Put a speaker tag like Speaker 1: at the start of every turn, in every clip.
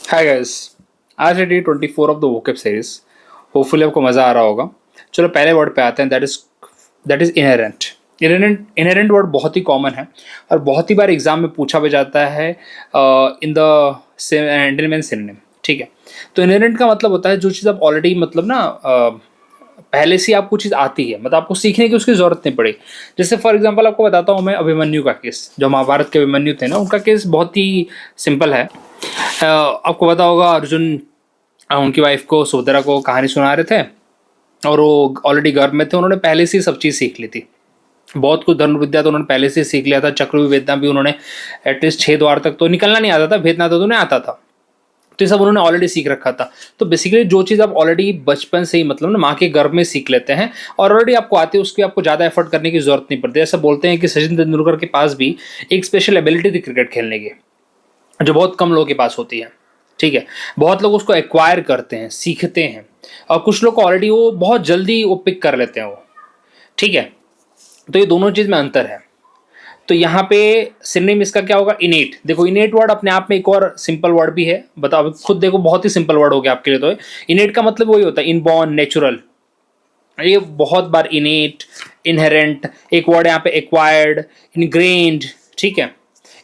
Speaker 1: Hi guys. आज है day 24 of the vocab series. Hopefully आपको मज़ा आ रहा होगा। चलो पहले वर्ड पे आते हैं, that is inherent. Inherent word बहुत ही कॉमन है और बहुत ही बार एग्जाम में पूछा भी जाता है इन द एंटोनिम सिनोनिम। ठीक है, तो इनहेरेंट का मतलब होता है जो चीज़ आप ऑलरेडी मतलब ना पहले से ही आपको चीज़ आती है, मतलब आपको सीखने की उसकी ज़रूरत नहीं पड़ी। जैसे फॉर एग्जांपल आपको बताता हूँ मैं अभिमन्यु का केस, जो महाभारत के अभिमन्यु थे ना, उनका केस बहुत ही सिंपल है। आपको पता होगा अर्जुन उनकी वाइफ को सुभद्रा को कहानी सुना रहे थे और वो ऑलरेडी गर्भ में थे। उन्होंने पहले से ही सब चीज़ सीख ली थी, बहुत कुछ धनुर्विद्या तो उन्होंने पहले से ही सीख लिया था। चक्रव्यूह वेदना भी उन्होंने एटलीस्ट 6 द्वार तक तो निकलना नहीं आता था, भेदना तो उन्हें आता था। तो ये सब उन्होंने ऑलरेडी सीख रखा था। तो बेसिकली जो चीज़ आप ऑलरेडी बचपन से ही मतलब ना माँ के गर्भ में सीख लेते हैं और ऑलरेडी आपको आती है, उसकी आपको ज़्यादा एफर्ट करने की जरूरत नहीं पड़ती। ऐसा बोलते हैं कि सचिन तेंदुलकर के पास भी एक स्पेशल एबिलिटी थी क्रिकेट खेलने की, जो बहुत कम लोगों के पास होती है। ठीक है, बहुत लोग उसको एक्वायर करते हैं, सीखते हैं, और कुछ लोग ऑलरेडी वो बहुत जल्दी वो पिक कर लेते हैं वो। ठीक है, तो ये दोनों चीज़ में अंतर है। तो यहाँ पे सिनोनिम इसका क्या होगा? इनेट। देखो इनेट वर्ड अपने आप में एक और सिंपल वर्ड भी है, बताओ खुद देखो, बहुत ही सिंपल वर्ड हो गया आपके लिए। तो इनेट का मतलब वही होता है इनबॉर्न, नेचुरल। ये बहुत बार इनेट, इनहेरेंट, एक वर्ड यहाँ पे एक्वायर्ड, इनग्रेन्ड। ठीक है,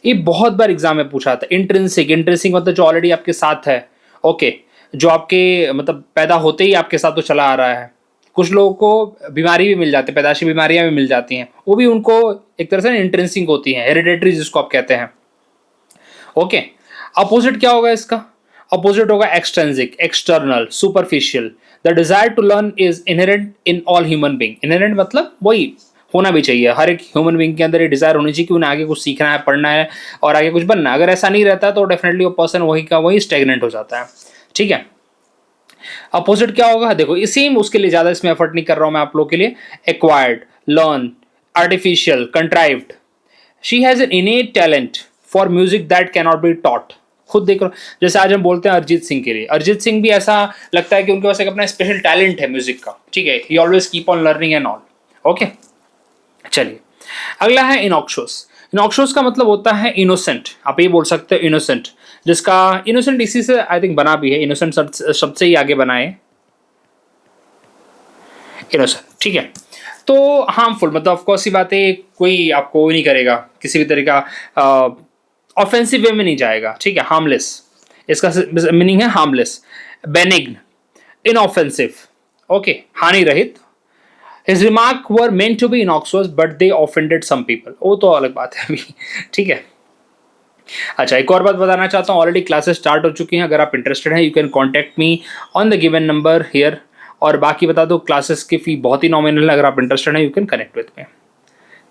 Speaker 1: ये बहुत बार एग्जाम में पूछा था। इंट्रिंसिक, इंट्रिंसिक मतलब जो ऑलरेडी आपके साथ है। ओके, जो आपके मतलब पैदा होते ही आपके साथ तो चला आ रहा है। कुछ लोगों को बीमारी भी मिल जाती है, पैदाशी बीमारियां भी मिल जाती हैं, वो भी उनको एक तरह से इंट्रिंसिक होती हैं, हेरिडेटरी जिसको आप कहते हैं। ओके, अपोजिट क्या होगा इसका? अपोजिट होगा extrinsic, external, superficial. The desire to learn is inherent in all human being. Inherent मतलब वही होना भी चाहिए, हर एक ह्यूमन बीइंग के अंदर ये डिजायर होनी चाहिए कि उन्हें आगे कुछ सीखना है, पढ़ना है और आगे कुछ बनना है। अगर ऐसा नहीं रहता तो डेफिनेटली वो पर्सन वही का वही स्टेगनेंट हो जाता है। ठीक है, अपोजिट क्या होगा? देखो इसी में उसके लिए ज्यादा इसमें एफर्ट नहीं कर रहा हूं मैं आप लोग के लिए। Acquired, learn, artificial, contrived. She has an इनेट talent for music that cannot be taught. खुद देख रहे हो, जैसे आज हम बोलते हैं अरिजीत सिंह के लिए, अरिजीत सिंह भी ऐसा लगता है कि उनके पास एक अपना स्पेशल टैलेंट है म्यूजिक का। ठीक है, ही always keep on learning and all. Okay, चलिए अगला है इनॉक्शोस। इनॉक्शोस का मतलब होता है इनोसेंट। आप ये बोल सकते हो इनोसेंट, जिसका इनोसेंट इसी से आई थिंक बना भी है, इनोसेंट शब्द से ही आगे बना है इनोसेंट। ठीक है, तो हार्मफुल मतलब ऑफकोर्स ही बात है, कोई आपको नहीं करेगा किसी भी तरह का ऑफेंसिव वे में नहीं जाएगा। ठीक है, हार्मलेस, इसका मीनिंग है हार्मलेस। बेनिग्न, इनऑफेंसिव, ओके, हानि रहित। His remark were meant to be innocuous but they offended some people। वो तो अलग बात है अभी। ठीक है, अच्छा एक और बात बताना चाहता हूँ, ऑलरेडी क्लासेस स्टार्ट हो चुकी हैं। अगर आप इंटरेस्टेड हैं you can contact me on the given number here. और बाकी बता दो क्लासेस की फी बहुत ही नॉमिनल है, अगर आप इंटरेस्टेड हैं you can connect with me.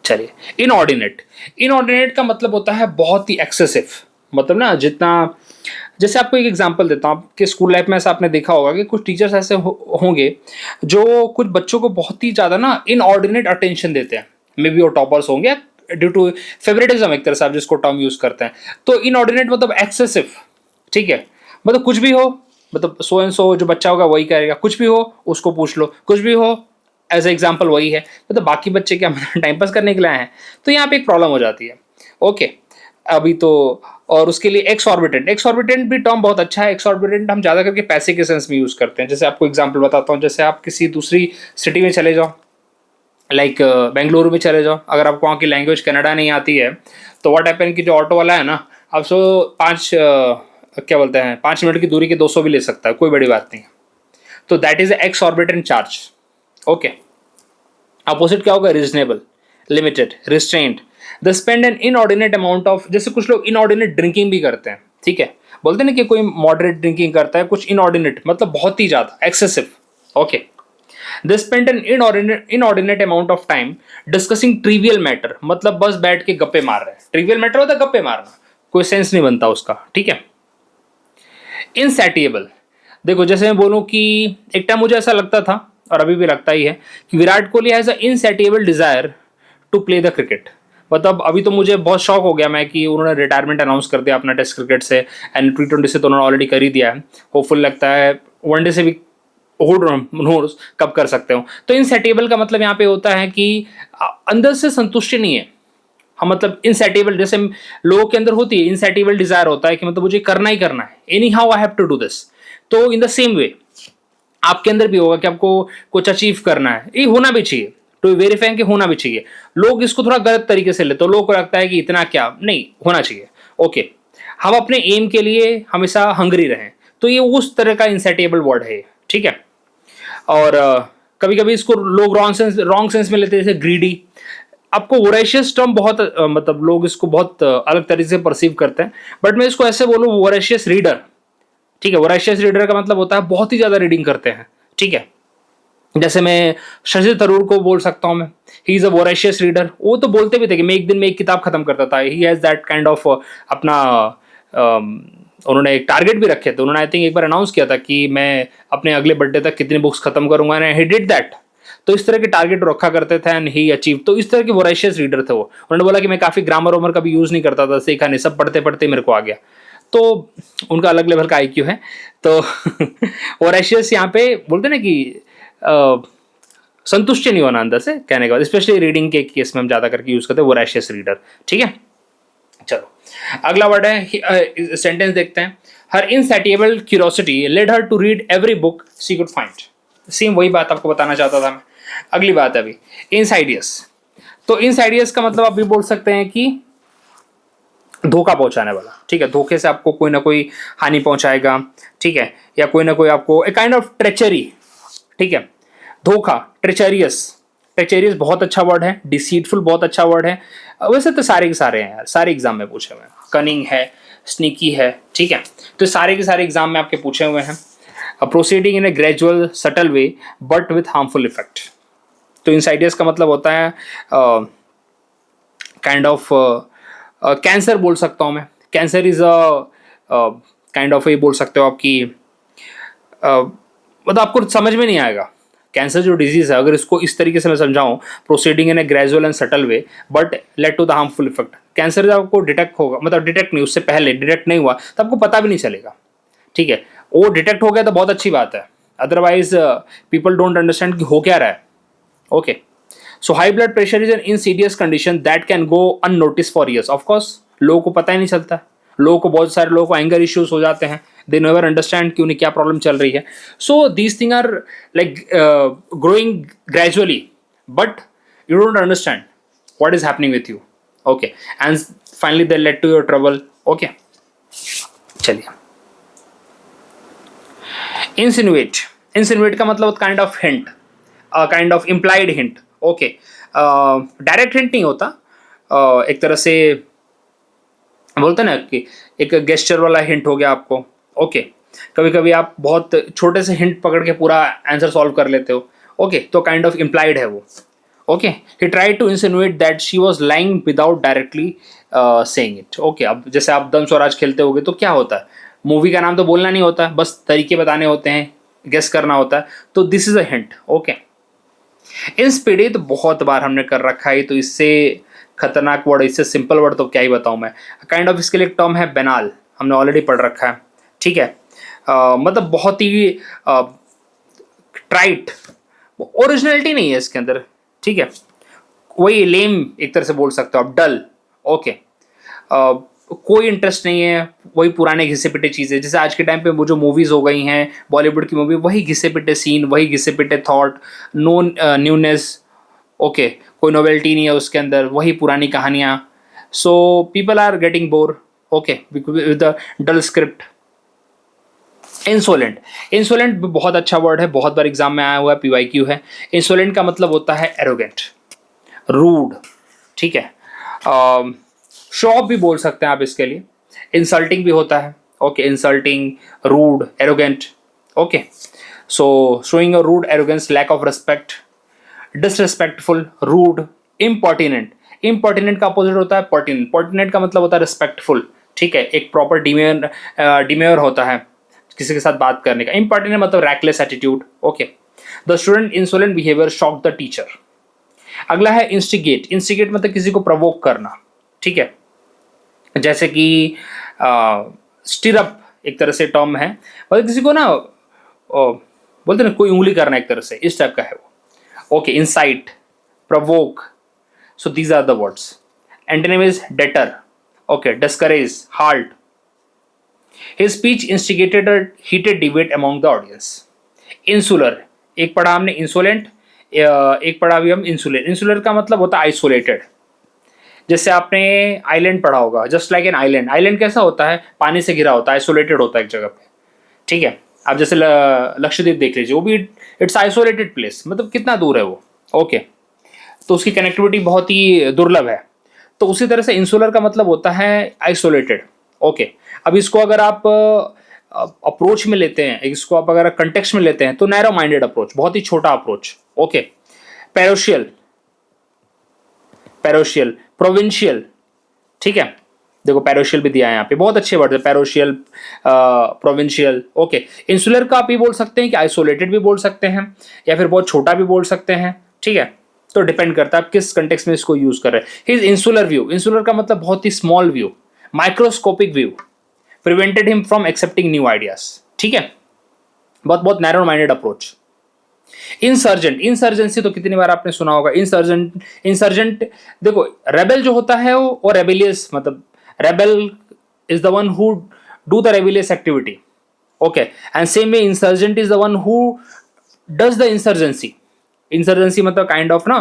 Speaker 1: चलिए, इनऑर्डिनेट। इनऑर्डिनेट का मतलब होता है बहुत ही एक्सेसिव, मतलब ना जितना, जैसे आपको एक एग्जांपल देता हूँ, आपके स्कूल लाइफ में ऐसा आपने देखा होगा कि कुछ टीचर्स ऐसे होंगे जो कुछ बच्चों को बहुत ही ज़्यादा ना इनऑर्डिनेट अटेंशन देते हैं। मे बी वो टॉपर्स होंगे ड्यू टू फेवरेटिज्म, एक तरह से आप जिसको टर्म यूज करते हैं। तो इनऑर्डिनेट मतलब एक्सेसिव। ठीक है, मतलब कुछ भी हो, मतलब सो एंड सो जो बच्चा होगा वही करेगा, कुछ भी हो उसको पूछ लो, कुछ भी हो, एज एग्जाम्पल वही है। मतलब बाकी बच्चे क्या टाइम पास करने के लिए आए हैं, तो यहाँ पे एक प्रॉब्लम हो जाती है। ओके, अभी तो और उसके लिए एक्सॉर्बिटेंट। एक्सॉर्बिटेंट भी टर्म बहुत अच्छा है। एक्सॉर्बिटेंट हम ज़्यादा करके पैसे के सेंस में यूज़ करते हैं। जैसे आपको एग्जांपल बताता हूँ, जैसे आप किसी दूसरी सिटी में चले जाओ, लाइक बेंगलुरु में चले जाओ, अगर आपको वहाँ की लैंग्वेज कन्नड़ा नहीं आती है तो व्हाट हैपन कि जो ऑटो वाला है ना, आप सो क्या बोलते हैं 5 मिनट की दूरी के 200 भी ले सकता है, कोई बड़ी बात नहीं है। तो that is exorbitant charge. Okay, opposite क्या होगा? Reasonable, limited, restraint. The spend N inordinate amount of, जैसे कुछ लोग इनऑर्डिनेट ड्रिंकिंग भी करते हैं। ठीक है, बोलते हैं ना कि कोई मॉडरेट ड्रिंकिंग करता है, कुछ इनऑर्डिनेट मतलब बहुत ही ज्यादा excessive. Okay, they spend N inordinate amount of time discussing trivial matter, मतलब बस बैठ के गप्पे मार रहे हैं। ट्रिवियल मैटर होता है गप्पे मारना, कोई सेंस नहीं बनता उसका। ठीक है, इनसैटिएबल। देखो जैसे मैं बोलूं कि एक टाइम मुझे ऐसा लगता था और अभी भी लगता ही है कि Virat Kohli has a insatiable desire to play the cricket. मतलब अभी तो मुझे बहुत शौक हो गया मैं कि उन्होंने रिटायरमेंट अनाउंस कर दिया अपना टेस्ट क्रिकेट से, एंड T20 से तो उन्होंने ऑलरेडी कर ही दिया है। होपफुल लगता है वनडे से भी नोस कब कर सकते हो। तो इनसेटिएबल का मतलब यहाँ पे होता है कि अंदर से संतुष्टि नहीं है, हम मतलब इनसेटिबल, जैसे लोगों के अंदर होती है इनसेटिबल डिजायर होता है कि मतलब मुझे करना ही करना है, anyhow I have to do this. तो इन द सेम वे आपके अंदर भी होगा कि आपको कुछ अचीव करना है, ये होना भी चाहिए, टू वेरीफाई कि होना भी चाहिए। लोग इसको थोड़ा गलत तरीके से लेते हैं, लोगों को लगता है कि इतना क्या नहीं होना चाहिए। ओके, हम अपने एम के लिए हमेशा हंग्री रहें, तो ये उस तरह का इंसेटेबल वर्ड है, ठीक है। और कभी कभी इसको लोग रॉन्ग सेंस में लेते हैं, जैसे ग्रीडी। आपको वोरेशियस टर्म बहुत मतलब लोग इसको बहुत अलग तरीके से परसीव करते हैं, बट मैं इसको ऐसे बोलूँ, वोरेशियस रीडर, ठीक है। वोरेशियस रीडर का मतलब होता है बहुत ही ज्यादा रीडिंग करते हैं, ठीक है। जैसे मैं शशि थरूर को बोल सकता हूँ, मैं he is a voracious reader. वो तो बोलते भी थे कि मैं एक दिन में एक किताब खत्म करता था, he has that kind of अपना उन्होंने एक टारगेट भी रखे थे। उन्होंने आई थिंक एक बार अनाउंस किया था कि मैं अपने अगले बर्थडे तक कितनी बुक्स खत्म करूंगा, एंड ही डिड दैट। तो इस तरह के टारगेट रखा करते थे एंड ही अचीव। तो इस तरह के वोरेशियस रीडर थे वो। उन्होंने बोला कि मैं काफी ग्रामर वमर का भी यूज नहीं करता था, सीखा नहीं, सब पढ़ते पढ़ते मेरे को आ गया। तो उनका अलग लेवल का आईक्यू है। तो वोरेशियस यहाँ पे बोलते ना कि संतुष्ट नहीं होना अंदर से, कहने के बाद स्पेशली रीडिंग के केस में हम ज्यादा करके यूज करते हैं वोरेशियस रीडर, ठीक है। चलो अगला वर्ड है, सेंटेंस देखते हैं। Her insatiable curiosity led her to read every book she could find. Same वही बात आपको बताना चाहता था मैं। अगली बात है अभी इनसाइडियस। तो इनसाइडियस का मतलब आप भी बोल सकते हैं कि धोखा पहुंचाने वाला, ठीक है। धोखे से आपको कोई ना कोई हानि पहुंचाएगा, ठीक है, या कोई ना कोई आपको ए काइंड ऑफ ट्रेचरी, ठीक है। धोखा, ट्रेचरियस। ट्रेचरियस बहुत अच्छा वर्ड है, डिसीटफुल बहुत अच्छा वर्ड है। वैसे तो सारे के सारे हैं यार, सारे एग्जाम में पूछे हुए हैं। कनिंग है, स्नीकी है, ठीक है। तो सारे के सारे एग्जाम में आपके पूछे हुए हैं। Proceeding in a gradual subtle way but with harmful effect. तो इनसाइडियस का मतलब होता है काइंड ऑफ कैंसर बोल सकता हूँ मैं। Cancer is a kind of, ये बोल सकते हो आपकी मतलब आपको समझ में नहीं आएगा। कैंसर जो डिजीज है, अगर इसको इस तरीके से मैं समझाऊं, proceeding in a gradual and subtle way but led to the harmful effect. Cancer जब आपको डिटेक्ट होगा, मतलब डिटेक्ट नहीं, उससे पहले डिटेक्ट नहीं हुआ तो आपको पता भी नहीं चलेगा, ठीक है। वो डिटेक्ट हो गया तो बहुत अच्छी बात है, अदरवाइज पीपल डोंट अंडरस्टैंड कि हो क्या रहा है। Okay, so high blood pressure is an insidious condition that can go unnoticed for years. Of course लोगों को पता ही नहीं चलता। लोगों को, बहुत सारे लोगों को एंगर इश्यूज हो जाते हैं, दे नेवर अंडरस्टैंड कि उन्हें क्या प्रॉब्लम चल रही है। So these thing are like growing gradually but you don't understand what is happening with you, okay, and finally they led to your trouble, okay। चलिए, insinuate। insinuate का मतलब kind of hint, kind of implied hint, okay. Direct hint नहीं होता, एक तरह से बोलते ना कि एक गेस्चर वाला हिंट हो गया आपको, ओके। कभी कभी आप बहुत छोटे से हिंट पकड़ के पूरा आंसर सॉल्व कर लेते हो, ओके। तो काइंड ऑफ इम्प्लाइड है वो, okay. He tried to insinuate that she was lying without directly saying it, okay. अब जैसे आप दम स्वराज खेलते होगे तो क्या होता है, मूवी का नाम तो बोलना नहीं होता, बस तरीके बताने होते हैं, गेस करना होता है। तो this is a hint, okay. Insipid तो बहुत बार हमने कर रखा है, तो इससे खतरनाक वर्ड, इससे सिंपल वर्ड तो क्या ही बताऊं मैं। काइंड ऑफ इसके लिए एक टर्म है बेनाल, हमने ऑलरेडी पढ़ रखा है, ठीक है। मतलब बहुत ही ट्राइट, ओरिजिनलिटी नहीं है इसके अंदर, ठीक है। वही लेम एक तरह से बोल सकते हो आप, डल, ओके। कोई इंटरेस्ट नहीं है, वही पुराने घिसे पिटे चीज़ें। जैसे आज के टाइम पे वो जो मूवीज़ हो गई हैं बॉलीवुड की मूवी, वही घिसे पिटे सीन, वही घिसे पिटे थॉट, नो न्यूनेस, ओके। कोई नोवेल्टी नहीं है उसके अंदर, वही पुरानी कहानियाँ। So people are getting bore, okay, with the dull script. Insolent. Insolent बहुत अच्छा वर्ड है, बहुत बार एग्जाम में आया हुआ है, पीवाईक्यू है। इंसोलेंट का मतलब होता है एरोगेंट, रूड, ठीक है। शो ऑफ भी बोल सकते हैं आप इसके लिए। इंसल्टिंग भी होता है, okay. Insulting, rude, arrogant, okay. So showing a rude, arrogance, lack of respect, disrespectful, rude, impertinent. Impertinent का अपोजिट होता है पर्टिनेंट। पर्टिनेंट का मतलब होता है रिस्पेक्टफुल, ठीक है, एक प्रॉपर डिमेयर होता है किसी के साथ बात करने का। इम्पर्टिनेंट मतलब reckless attitude, okay. The student insolent behaviour shock the teacher. अगला है इंस्टिगेट। इंस्टिगेट मतलब किसी को प्रवोक करना, ठीक है। जैसे कि स्टिरअप एक तरह से टर्म है, मतलब किसी को ना बोलते ना कोई उंगली करना, एक तरह से इस टाइप का है वो, okay. Incite, provoke, so these are the words. Antonym is deter, okay, discourage, halt. His speech instigated a heated debate among the audience. Insular, एक पढ़ा हमने insolent, एक पढ़ा भी हम insular. Insular का मतलब होता है isolated. जैसे आपने आइलैंड पढ़ा होगा, just like an island. Island कैसा होता है? पानी से घिरा होता है, आइसोलेटेड होता है एक जगह पे. ठीक है, आप जैसे लक्षद्वीप देख लीजिए, वो भी इट्स आइसोलेटेड प्लेस, मतलब कितना दूर है वो. ओके, तो उसकी कनेक्टिविटी बहुत ही दुर्लभ है. तो उसी तरह से इंसुलर का मतलब होता है आइसोलेटेड. ओके, अब इसको अगर आप अप्रोच में लेते हैं, इसको आप अगर कंटेक्स्ट में लेते हैं, तो नैरो माइंडेड अप्रोच, बहुत ही छोटा approach. Okay, parochial, parochial, provincial. ठीक है, देखो पैरोशियल भी दिया है यहाँ पे, बहुत अच्छे वर्ड है, पैरोशियल, प्रोविंशियल. ओके, इंसुलर का आप ये बोल सकते हैं कि आइसोलेटेड भी बोल सकते हैं, या फिर बहुत छोटा भी बोल सकते हैं. ठीक है, तो डिपेंड करता है आप किस कंटेक्स्ट में इसको यूज कर रहे हैं. हिज इंसुलर व्यू, इंसुलर का मतलब बहुत ही small view, microscopic view, prevented him from accepting new ideas. ठीक है, बहुत बहुत narrow minded approach. Insurgent, insurgency तो कितनी बार आपने सुना होगा. इंसर्जेंट, इंसर्जेंट देखो, रेबेल जो होता है वो रेबेलियस, मतलब rebel is the one who do the rebellious activity. Okay, and same way insurgent is the one who does the insurgency. Insurgency मतलब काइंड ऑफ ना,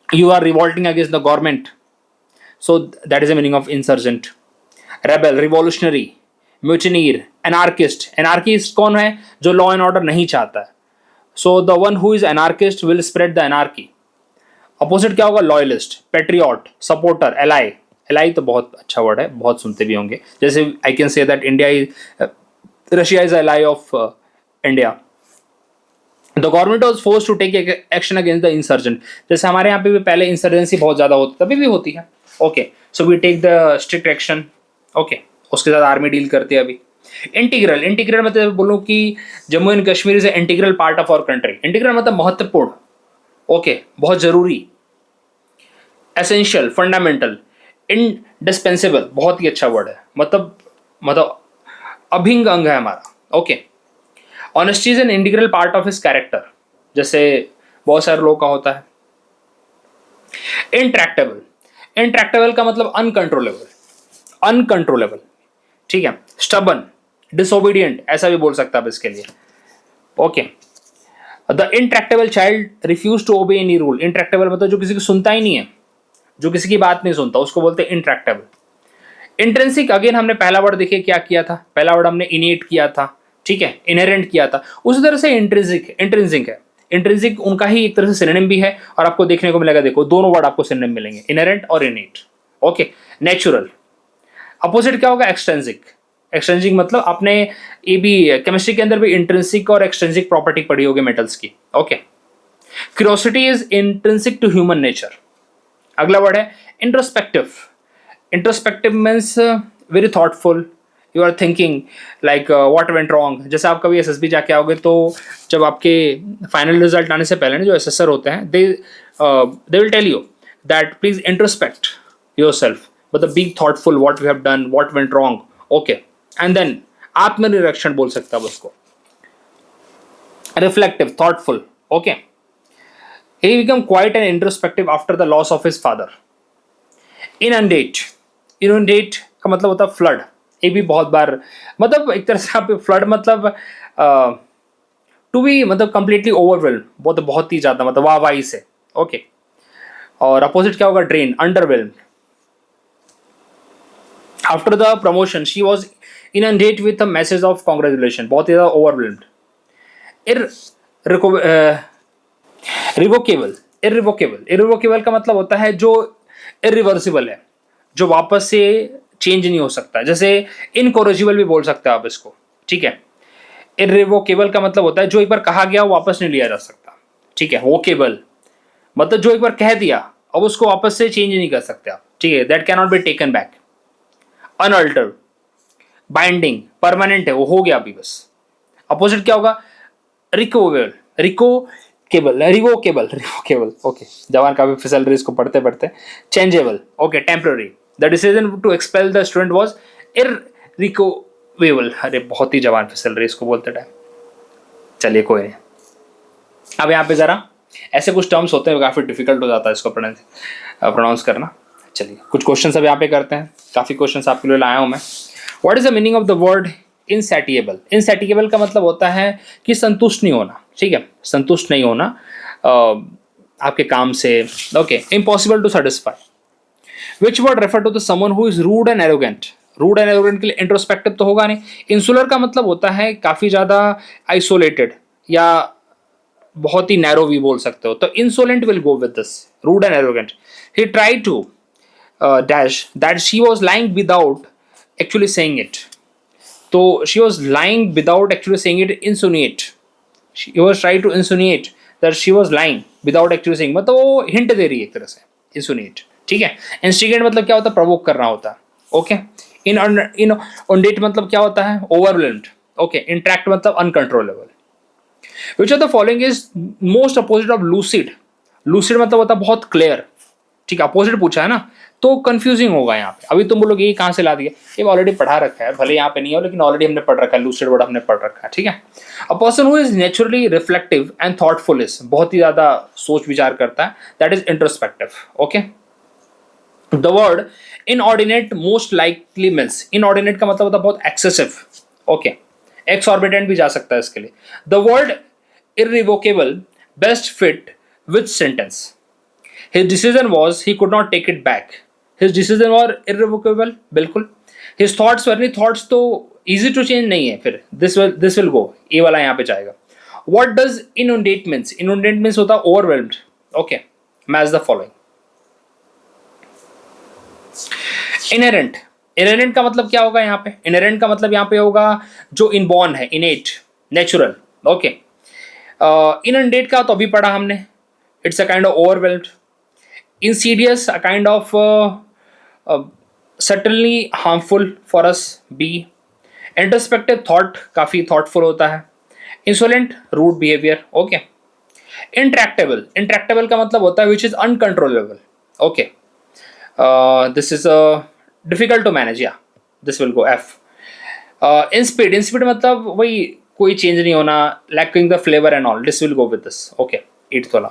Speaker 1: you are revolting against the government, so that is the meaning of insurgent. Rebel, revolutionary, mutineer, anarchist. Anarchist कौन है? जो law and order नहीं चाहता है. So the one who is anarchist will spread the anarchy. Opposite क्या होगा? Loyalist, patriot, supporter, ally. Ally तो बहुत अच्छा वर्ड है, बहुत सुनते भी होंगे. जैसे I can say that India is, Russia is ally of India. The government was force to take action against the insurgent. जैसे हमारे यहाँ पे भी पहले इंसर्जेंसी बहुत ज़्यादा होती, तभी भी होती है. Okay, so we take the strict action. Okay, उसके साथ आर्मी डील करती है अभी. इंटीग्रल, इंटीग्रल मतलब बोलूँ कि Jammu and Kashmir is a integral part of our country. Integral मतलब महत्वपूर्ण. ओके, बहुत जरूरी. एसेंशियल, फंडामेंटल, इंडिस्पेंसेबल, बहुत ही अच्छा वर्ड है, मतलब अभिन्न अंग है हमारा. Okay, honesty is an integral part of his character, जैसे बहुत सारे लोग का होता है. इंट्रैक्टेबल, इंट्रैक्टेबल का मतलब अनकंट्रोलेबल, अनकंट्रोलेबल. ठीक है, स्टबन, डिसोबीडियंट, ऐसा भी बोल सकता है इसके लिए. Okay, the intractable child refuse to obey any rule. Intractable मतलब जो किसी की सुनता ही नहीं है, जो किसी की बात नहीं सुनता, उसको बोलते हैं इंट्रैक्टेबल. इंट्रिंसिक, अगेन हमने पहला वर्ड देखिए क्या किया था, पहला वर्ड हमने इनेट किया था. ठीक है, इनहेरेंट किया था. उसी तरह से इंट्रिंसिक, इंट्रिंसिक है. इंट्रिंसिक उनका ही एक तरह से सिनोनिम भी है, और आपको देखने को मिलेगा, देखो दोनों वर्ड आपको सिनोनिम मिलेंगे, इनहेरेंट और इनेट. Okay, natural. अपोजिट क्या होगा? एक्सट्रिंसिक. एक्सट्रिंसिक मतलब आपने ये भी केमिस्ट्री के अंदर भी इंट्रिंसिक और एक्सट्रिंसिक प्रॉपर्टी पढ़ी होगी मेटल्स की. Okay, curiosity is intrinsic to human nature. अगला वर्ड है introspective. Introspective means very thoughtful. You are thinking like what went wrong. जैसे आप कभी एसएसबी जाके आओगे, तो जब आपके फाइनल रिजल्ट आने से पहले ना जो एसेसर होते हैं, they will tell you that please introspect yourself, मतलब be thoughtful, what you have done, what went wrong. Okay, and then आत्मनिरीक्षण बोल सकता है उसको. Reflective, thoughtful. Okay, he became quite an introspective after the loss of his father. Inundate, inundate का मतलब होता है फ्लड. ये भी बहुत बार, मतलब एक तरह से आप फ्लड मतलब टू बी, मतलब कंप्लीटली ओवरवेल्म, बहुत ही ज्यादा, मतलब वाहवाही से. ओके, और अपोजिट क्या होगा? Drain, underwhelm. After the promotion she was inundate with a message of congratulation, बहुत ही ज्यादा ओवरवेल्म्ड. Revocable, irrevocable. इरिवोकेबल का मतलब होता है जो इरिवर्सिबल है, जो वापस से चेंज नहीं हो सकता. जैसे इनकोरेजिबल भी बोल सकते हैं आप इसको. ठीक है, इरिवोकेबल का मतलब होता है जो एक बार कहा गया वो वापस नहीं लिया जा सकता. ठीक है, वोकेबल मतलब जो एक बार कह दिया अब उसको वापस से चेंज नहीं कर सकते आप. ठीक है, that can not be taken back. Unaltered, binding, permanent है, वो हो गया अभी बस. अपोजिट क्या होगा? Revocable, revocable, revocable, revocable. Okay, जवान काफी फिसल रही इसको पढ़ते पढ़ते. Changeable. Okay, temporary. The decision to expel the student was irrevocable. अरे बहुत ही जवान फिसल रही इसको बोलते टाइम. चलिए कोई नहीं. अब यहाँ पे जरा ऐसे कुछ टर्म्स होते हैं, काफ़ी डिफिकल्ट हो जाता है इसको प्रोनाउंस करना। चलिए कुछ क्वेश्चन अब यहाँ पे करते हैं, काफ़ी क्वेश्चन आपके लिए लाया हूँ मैं। What is the meaning of the word insatiable? Insatiable का मतलब होता है कि संतुष्ट नहीं होना, ठीक है, संतुष्ट नहीं होना आपके काम से। Okay, impossible to satisfy. Which word refer to the someone who is rude and arrogant? Rude and arrogant के लिए इंट्रोस्पेक्टिव तो होगा नहीं। इंसुलर का मतलब होता है काफ़ी ज़्यादा आइसोलेटेड या बहुत ही नैरो भी बोल सकते हो, तो insolent will go with this, rude and arrogant. He try to dash that she was lying without actually saying it. तो she was lying without actually saying it, insinuate. She was trying to insinuate that she was lying without actually saying, मतलब वो hint दे रही है एक तरह से, insinuate, ठीक है। instigate मतलब क्या होता है, प्रवोक करना होता है, ओके। inundate मतलब क्या होता है, overwhelmed, ओके। interact मतलब uncontrollable। which of the following is most opposite of lucid? lucid मतलब होता है बहुत क्लियर, ठीक है, अपोजिट पूछा है ना, तो कंफ्यूजिंग होगा यहाँ पे। अभी तुम बोलोगे ये कहाँ से ला दिया, ये ऑलरेडी पढ़ा रखा है, भले यहाँ पे नहीं हो लेकिन ऑलरेडी हमने पढ़ रखा है, लूसिड वर्ड हमने पढ़ रखा है, ठीक है। A person who is naturally reflective and thoughtful is, बहुत ही ज्यादा सोच विचार करता है, that is introspective, okay. The word inordinate most likely means, inordinate का मतलब होता है बहुत एक्सेसिव, ओके, एक्सऑर्बिटेंट भी जा सकता है इसके लिए। The word irrevocable best fit which sentence? His decision was he could not take it back. His decision was irrevocable, बिल्कुल। His thoughts were नहीं, thoughts तो easy to change नहीं है, फिर this will go, ये वाला यहाँ पे जाएगा। What does inundate means? Inundate means होता है overwhelmed, okay। Match the following। Inherent, inherent का मतलब क्या होगा यहाँ पे? Inherent का मतलब यहाँ पे होगा जो inborn है, innate, natural, okay। Inundate का तो अभी पढ़ा हमने, it's a kind of overwhelmed। insidious, a kind of certainly harmful for us, B। introspective thought, काफ़ी thoughtful होता है। insolent, rude behavior, okay। intractable, intractable का मतलब होता है which is uncontrollable, okay। this is difficult to manage, yeah, this will go F। insipid, insipid मतलब वही कोई चेंज नहीं होना, lacking the flavor and all, this will go with this, okay। ईट तोला।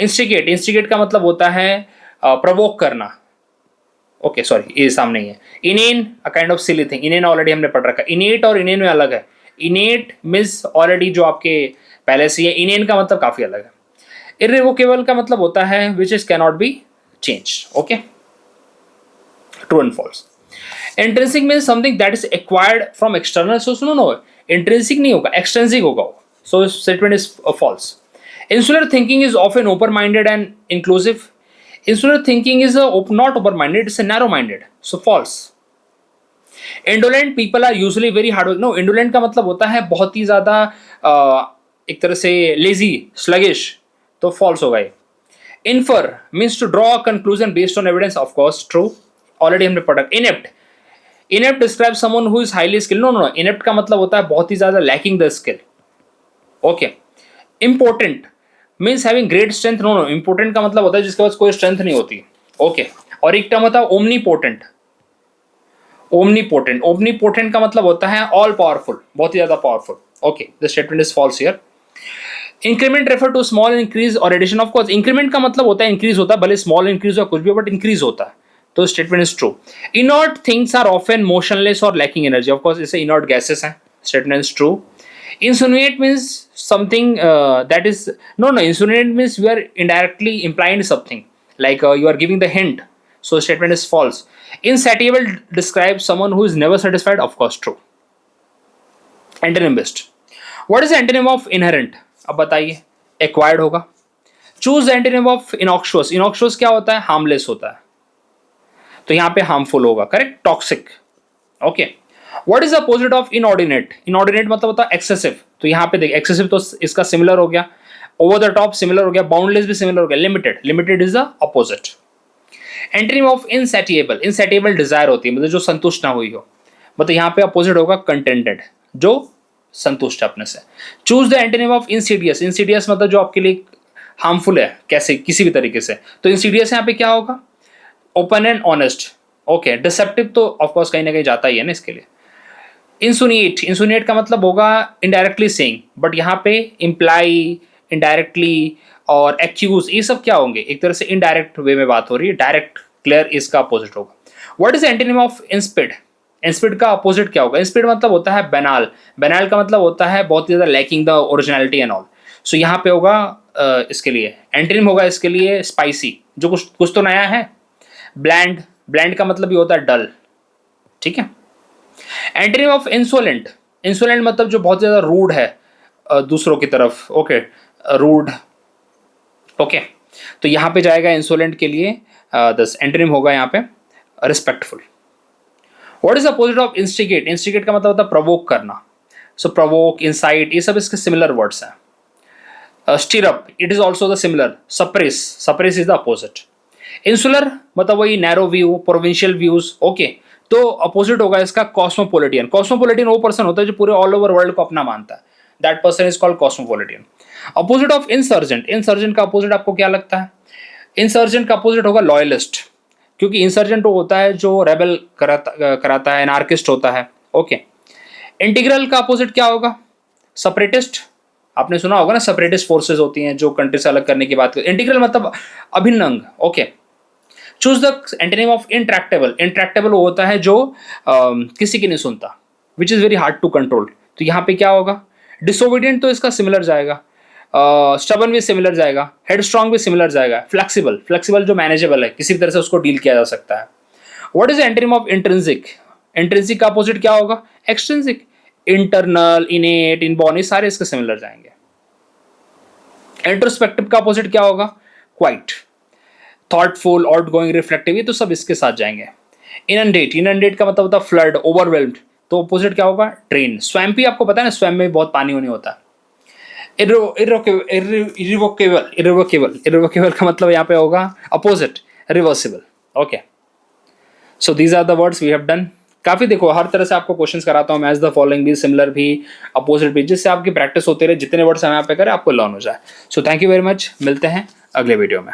Speaker 1: इंस्टिगेट, इंस्टिगेट का मतलब होता है प्रवोक करना, ओके सॉरी ये सामने ही है। इनेन, a kind of silly thing, इनेन already हमने पढ़ रखा है। इनेट और इनेन में अलग है, इनेट मीन्स ऑलरेडी जो आपके पहले से है, इनेन का मतलब काफ़ी अलग है। इररिवोकेबल का मतलब होता है which is cannot be change, okay. True and false. Intrinsic means something that is acquired from external source, no no, intrinsic नहीं होगा, एक्सटेंसिक होगा, so statement is false. Insular thinking is often open-minded and inclusive. Insular thinking is not open-minded; it's a narrow-minded. So false. Indolent people are usually very hard. No, indolent का मतलब होता है बहुत ही ज़्यादा एक तरह से lazy, sluggish. तो false होगा ये। Infer means to draw a conclusion based on evidence. Of course, true. Already हमने पढ़ा। Inept. Inept describes someone who is highly skilled. No. Inept का मतलब होता है बहुत ही ज़्यादा lacking the skill. Okay. Important means having great strength, no, important का मतलब होता है जिसके पास कोई स्ट्रेंथ नहीं होती, ओके। और एक टर्म होता है ओमनीपोटेंट, ओमनीपोटेंट, ओमनीपोटेंट का मतलब होता है ऑल पावरफुल, बहुत ही ज्यादा powerful, okay. The statement is false here. Increment refer to small increase और एडिशन, ऑफ कोर्स इंक्रीमेंट का मतलब होता है इंक्रीज होता है, भले स्मॉल इंक्रीज हो कुछ भी, बट इंक्रीज होता है, तो statement is true. Inert things are often motionless और लैकिंग एनर्जी, ऑफ कोर्स इसे इनॉर्ट गैसेस हैं, statement is true. Insinuate means something that is insinuate means you are indirectly implying something, like you are giving the hint, so statement is false. Insatiable describes someone who is never satisfied, of course true। Antonym best, what is the antonym of inherent? अब बताइए, acquired होगा। choose the antonym of innocuous, innocuous क्या होता है, harmless होता है, तो यहाँ पे harmful होगा, correct, toxic, okay। What is the opposite of inordinate? Inordinate मतलब होता है excessive, तो यहाँ पे देखिए excessive तो इसका similar हो गया, over the top similar हो गया, boundless भी similar हो गया, limited, limited is the opposite। Antonym of insatiable, insatiable desire होती है, मतलब जो संतुष्ट ना हुई हो, मतलब यहाँ पे opposite होगा contented, जो संतुष्ट है अपने से। Choose the antonym of insidious, insidious मतलब जो आपके लिए harmful है, कैसे, किसी भी तरीके से, तो insidious यहाँ पे क्या होगा, open and honest, okay। deceptive तो of course कहीं ना कहीं जाता ही है ना इसके लिए। इंसुनिएट, इंसुनिएट का मतलब होगा इनडायरेक्टली सेइंग, बट यहाँ पे इम्प्लाई, इनडायरेक्टली और एक्यूज, ये सब क्या होंगे, एक तरह से इनडायरेक्ट वे में बात हो रही है, डायरेक्ट क्लियर इसका अपोजिट होगा. What is antonym of insipid? Insipid का अपोजिट क्या होगा? इंस्पिड मतलब होता है बैनाल. बैनाल का मतलब होता है बहुत ज़्यादा lacking the originality and all. So यहाँ पे होगा इसके लिए एंटोनिम होगा इसके लिए स्पाइसी, जो कुछ तो नया है. ब्लैंड, ब्लैंड का मतलब ये होता है डल. ठीक है. एंटोनिम ऑफ इंसोलेंट, इंसोलेंट मतलब जो बहुत ज़्यादा रूड है दूसरों की तरफ. Okay, rude. ओके, तो यहाँ पे जाएगा इंसोलेंट के लिए दस एंटोनिम होगा यहाँ पे respectful. What is opposite of instigate? Instigate का मतलब होता है प्रवोक करना. सो प्रवोक, इंसाइट, ये सब इसके सिमिलर वर्ड्स हैं. Stirrup, it is also the similar. Suppress, suppress is the opposite. Insular मतलब वही narrow view, provincial views. Okay, तो अपोजिट होगा इसका कॉस्मोपोलिटियन. कॉस्मोपोलिटियन वो पर्सन होता है जो पूरे ऑल ओवर वर्ल्ड को अपना मानता है. That person is called cosmopolitan. Opposite of insurgent, insurgent का अपोजिट आपको क्या लगता है? इंसर्जेंट का अपोजिट होगा लॉयलिस्ट, क्योंकि इंसर्जेंट वो होता है जो रेबल कराता है, एनार्किस्ट होता है. ओके. इंटीग्रल का अपोजिट क्या होगा? सेपरेटिस्ट. आपने सुना होगा ना, सेपरेटिस्ट फोर्सेस होती हैं जो कंट्री से अलग करने की बात करती है. इंटीग्रल मतलब अभिन्न अंग. Okay. Choose the antonym of intractable. Intractable वो होता है जो किसी की नहीं सुनता, which is very hard to control. तो यहाँ पे क्या होगा? डिसोबीडियंट तो इसका सिमिलर जाएगा. स्टबन भी सिमिलर जाएगा. हेडस्ट्रॉन्ग भी सिमिलर जाएगा. फ्लेक्सिबल, फ्लेक्सिबल जो मैनेजेबल है, किसी भी तरह से उसको डील किया जा सकता है. What is antonym of intrinsic? Intrinsic का अपोजिट क्या होगा? एक्सट्रिंसिक. इंटरनल, इनेट, इनबॉर्न, ये सारे इसके सिमिलर जाएंगे. इंट्रोस्पेक्टिव का अपोजिट क्या होगा? क्वाइट. थॉटफुल, आउटगोइंग, रिफ्लेक्टिव, ये तो सब इसके साथ जाएंगे. इनंडेट, इनंडेट का मतलब होता है फ्लड, ओवरवेल्म्ड. तो अपोजिट क्या होगा? ड्रेन. स्वैम्पी आपको पता है ना, स्वैम्प में बहुत पानी होने होता है. इरिवोकेबल, इरिवोकेबल, इरिवोकेबल का मतलब यहाँ पे होगा opposite reversible. Okay, so these are the words we have done. काफ़ी देखो, हर तरह से आपको क्वेश्चंस कराता हूँ. मैच द फॉलोइंग भी, सिमिलर भी, अपोजिट भी, जिससे आपकी प्रैक्टिस होती रहे. जितने वर्ड्स हम यहाँ पे करें आपको लर्न हो जाए. So thank you very much. मिलते हैं अगले वीडियो में.